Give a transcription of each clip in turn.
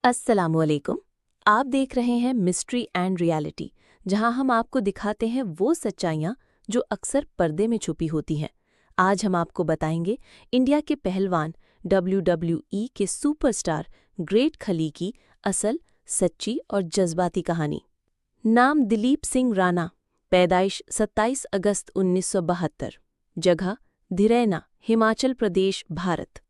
अस्सलामुअलैकुम। आप देख रहे हैं मिस्ट्री एंड रियलिटी, जहां हम आपको दिखाते हैं वो सच्चाइयां जो अक्सर पर्दे में छुपी होती हैं। आज हम आपको बताएंगे इंडिया के पहलवान WWE के सुपरस्टार ग्रेट खली की असल, सच्ची और जज्बाती कहानी। नाम दिलीप सिंह राणा, पैदाइश 27 अगस्त 1972, जगह धिरैना, हिमाचल प्रदेश, भारत।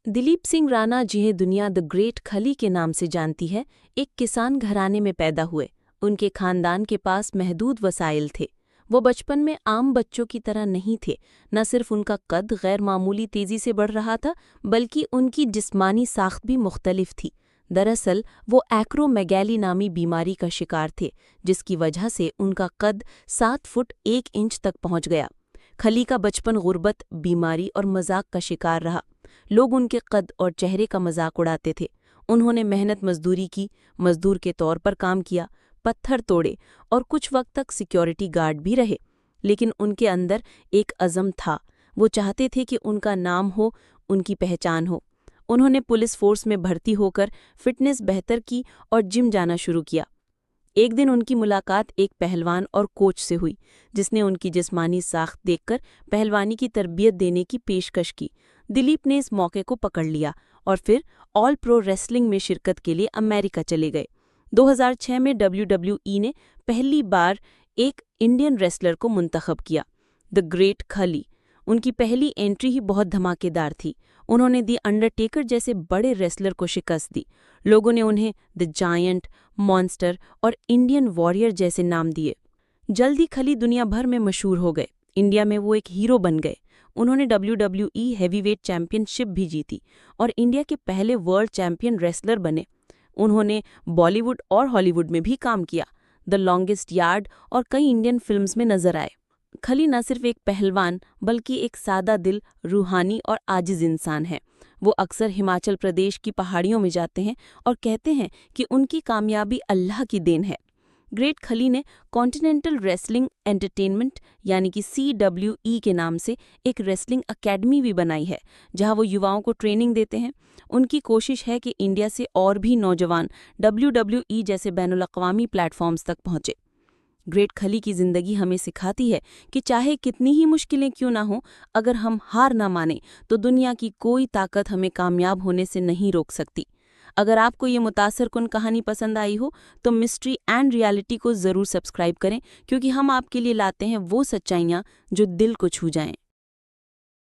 दिलीप सिंह राणा, जिन्हें दुनिया द ग्रेट खली के नाम से जानती है, एक किसान घराने में पैदा हुए। उनके खानदान के पास महदूद वसाइल थे। वो बचपन में आम बच्चों की तरह नहीं थे। न सिर्फ उनका कद गैर मामूली तेजी से बढ़ रहा था, बल्कि उनकी जिस्मानी साख्त भी मुख्तलिफ थी। दरअसल वो एक्रोमेगैली नामी बीमारी का शिकार थे, जिसकी वजह से उनका कद 7 फुट 1 इंच तक पहुंच गया। खली का बचपन गुर्बत, बीमारी और मजाक का शिकार रहा। लोग उनके कद और चेहरे का मजाक उड़ाते थे। उन्होंने मेहनत मजदूरी की, मजदूर के तौर पर काम किया, पत्थर तोड़े और कुछ वक्त तक सिक्योरिटी गार्ड भी रहे। लेकिन उनके अंदर एक अज़म था। वो चाहते थे कि उनका नाम हो, उनकी पहचान हो। उन्होंने पुलिस फोर्स में भर्ती होकर फिटनेस बेहतर की और जिम जाना शुरू किया। एक दिन उनकी मुलाकात एक पहलवान और कोच से हुई, जिसने उनकी जिस्मानी साख्त देखकर पहलवानी की तरबियत देने की पेशकश की। दिलीप ने इस मौके को पकड़ लिया और फिर ऑल प्रो रेसलिंग में शिरकत के लिए अमेरिका चले गए। 2006 में WWE ने पहली बार एक इंडियन रेसलर को मुंतखब किया, द ग्रेट खली। उनकी पहली एंट्री ही बहुत धमाकेदार थी। उन्होंने दी अंडरटेकर जैसे बड़े रेसलर को शिकस्त दी। लोगों ने उन्हें द जायंट, मॉन्स्टर और इंडियन वॉरियर जैसे नाम दिए। जल्दी खली दुनिया भर में मशहूर हो गए। इंडिया में वो एक हीरो बन गए। उन्होंने WWE हैवीवेट चैंपियनशिप भी जीती और इंडिया के पहले वर्ल्ड चैंपियन रेसलर बने। उन्होंने बॉलीवुड और हॉलीवुड में भी काम किया, द लॉन्गेस्ट यार्ड और कई इंडियन फिल्म्स में नजर आए। खली न सिर्फ एक पहलवान, बल्कि एक सादा दिल, रूहानी और आजिज इंसान है। वो अक्सर हिमाचल प्रदेश की पहाड़ियों में जाते हैं और कहते हैं कि उनकी कामयाबी अल्लाह की देन है। ग्रेट खली ने कॉन्टिनेंटल रेसलिंग एंटरटेनमेंट यानी कि CWE के नाम से एक रेसलिंग अकेडमी भी बनाई है, जहां वो युवाओं को ट्रेनिंग देते हैं। उनकी कोशिश है कि इंडिया से और भी नौजवान WWE जैसे बैनुल-अक़वामी प्लेटफॉर्म्स तक पहुंचे। ग्रेट खली की जिंदगी हमें सिखाती है कि चाहे कितनी ही मुश्किलें क्यों ना हों, अगर हम हार ना माने तो दुनिया की कोई ताकत हमें कामयाब होने से नहीं रोक सकती। अगर आपको ये मुतासरकुन कहानी पसंद आई हो तो मिस्ट्री एंड रियलिटी को ज़रूर सब्सक्राइब करें, क्योंकि हम आपके लिए लाते हैं वो सच्चाइयाँ जो दिल को छू जाएं।